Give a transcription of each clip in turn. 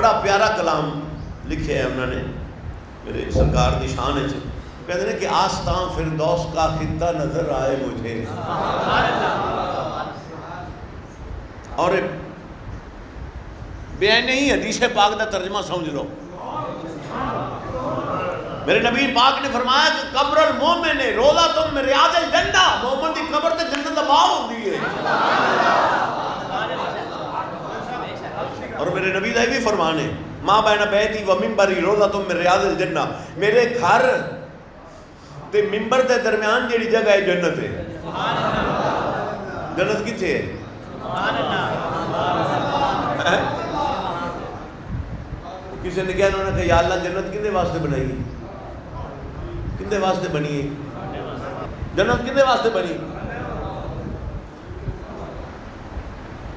بڑا پیارا کلام لکھے ہیں انہوں نے میرے سرکار دی شان ہے، کہتے ہیں کہ آستان فردوس کا خطہ نظر آئے مجھے، اور بے نہیں حدیث پاک دا ترجمہ سمجھ لو. میرے نبی پاک نے فرمایا کہ قبر المومن روضۃ من ریاض الجنہ، مومن دی قبر تے جنت دا باغ ہوندی ہے. اور میرے نبی دا بھی فرمان ہے ما بین بیتی و منبری روضۃ من ریاض الجنہ، میرے گھر تے منبر دے درمیان جیڑی جگہ ہے جنت ہے. جنت کتھے ہے؟ کسی نے کہا انہوں نے کہا یا اللہ جنت کنے واسطے بنائی ہے؟ کنے واسطے بنی ہے جنت؟ کنے واسطے بنی؟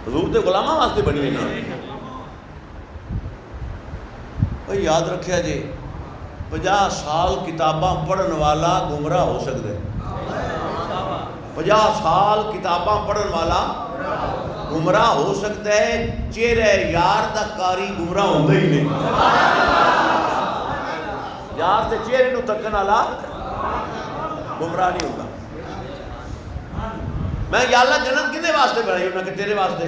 حضور تے غلاماں واسطے بنی ہے نا. بھئی یاد رکھیا جی 50 سال کتاباں پڑھن والا گمراہ ہو سکتا ہے. 50 سال کتاباں پڑھن والا گمراہ ہو سکتا ہے، چہرے یار دا کاری گمراہ ہوندہ ہی نہیں. یار تے چہرے نو تکن والا گمراہ نہیں ہوتا. میں یا اللہ جنت کنے واسطے بنائی؟ انہوں نے کہا تیرے واسطے.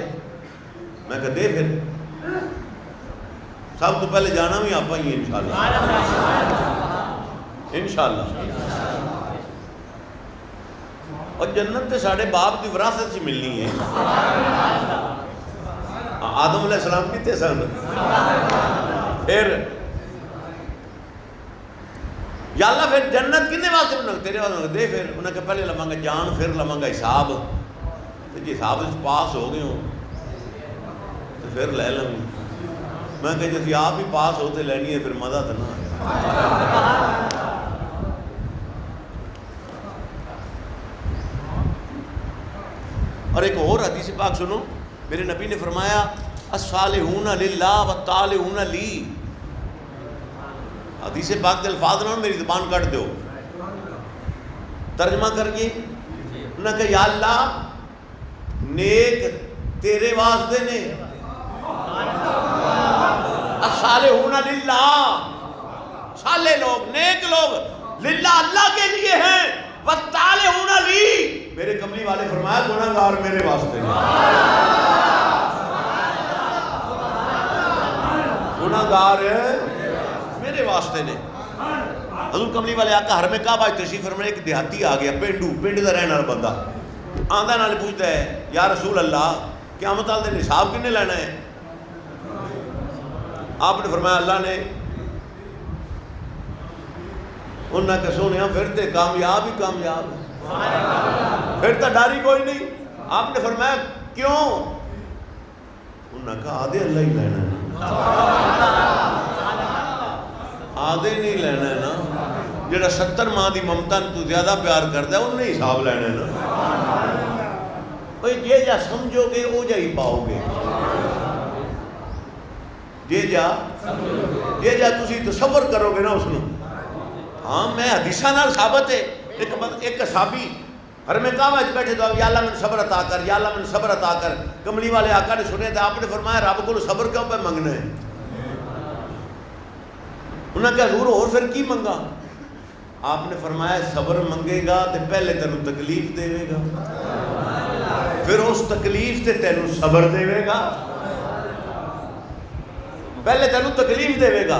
میں کہا دے پھر، سب تو پہلے جانا بھی آپ ہی انشاءاللہ انشاءاللہ. اور جنت تے ساڑھے باپ دی وراثت سے ملنی ہے. آدم علیہ السلام کتے سن؟ پھر یا اللہ پھر جنت کنے واسطے بنا؟ تیرے واسطے. دے پھر. انہوں نے کہا پہلے لماں گا جان، پھر لماں گا حساب. جی حساب پاس ہو گئے ہوں تو پھر لے لیں. میں کہا جیسے آپ ہی پاس ہوتے لینی ہے پھر مزہ تو نہ. اور ایک اور حدیث پاک سنو، میرے نبی نے فرمایا الصالحون للہ والطالحون لی. حدیث پاک کے الفاظ نہ میری زبان کٹ دو، ترجمہ کر کے. انہوں نے کہا یا اللہ نیک تیرے واسطے نے، الصالحون للہ، صالح لوگ نیک لوگ للہ اللہ کے لیے ہیں، والطالحون لی، میرے کملی والے فرمایا گناہگار میرے واسطے نے. گناہگار میرے واسطے نے. حضور کملی والے آقا حرم کعبہ تشریف فرمایا، ایک دیہاتی آ گیا، پنڈ دا رہنے والا بندہ آندہ نال پوچھتا ہے یا رسول اللہ قیامت والے دن حساب کنے لینا ہے؟ آپ نے فرمایا اللہ نے. انہوں نے کہا سونے پھر تے کامیاب ہی کامیاب، پھر تو ڈاری کوئی نہیں. آپ نے فرمایا کیوں؟ انہوں نے کہا آدھے اللہ ہی لینا ہے، آدھے نہیں لینا ہے نا. جڑا 70 ماہ دی ممتا تو زیادہ پیار کرتا ہے انہیں حساب لینا ہے نا. بھئی جے جا سمجھو گے او جا ہی پاؤ گے. جے جا تسی تصور کرو گے نا اس نے. ہاں میں حدیثہ نال ثابت ہے. ایک صحابی حرم کعبہ بیٹھے تو یا اللہ من صبر عطا کر، یا اللہ من صبر عطا کر. کملی والے آقا نے سنے تھے، آپ نے فرمایا رب کو صبر کیوں پہ منگنا ہے؟ انہوں نے کہا حضور اور پھر کی منگا؟ آپ نے فرمایا صبر منگے گا تو پہلے تینوں تکلیف دے گا، پھر اس تکلیف سے تینوں صبر دے گا. پہلے تینوں تکلیف دے گا،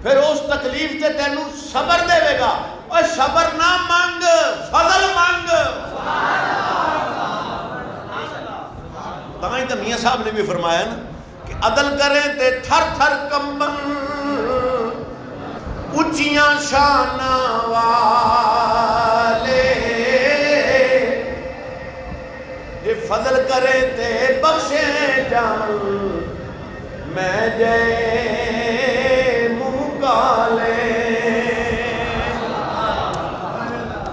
پھر اس تکلیف سے تینوں صبر دے گا. اور صبر نہ مانگ، فضل مانگ. تمہیں تو میاں صاحب نے بھی فرمایا نا کہ عدل کریں تے تھر تھر کمبن اچیاں شانہ والے، جے فضل کریں تے بخشے جان میں جے منہ کالے.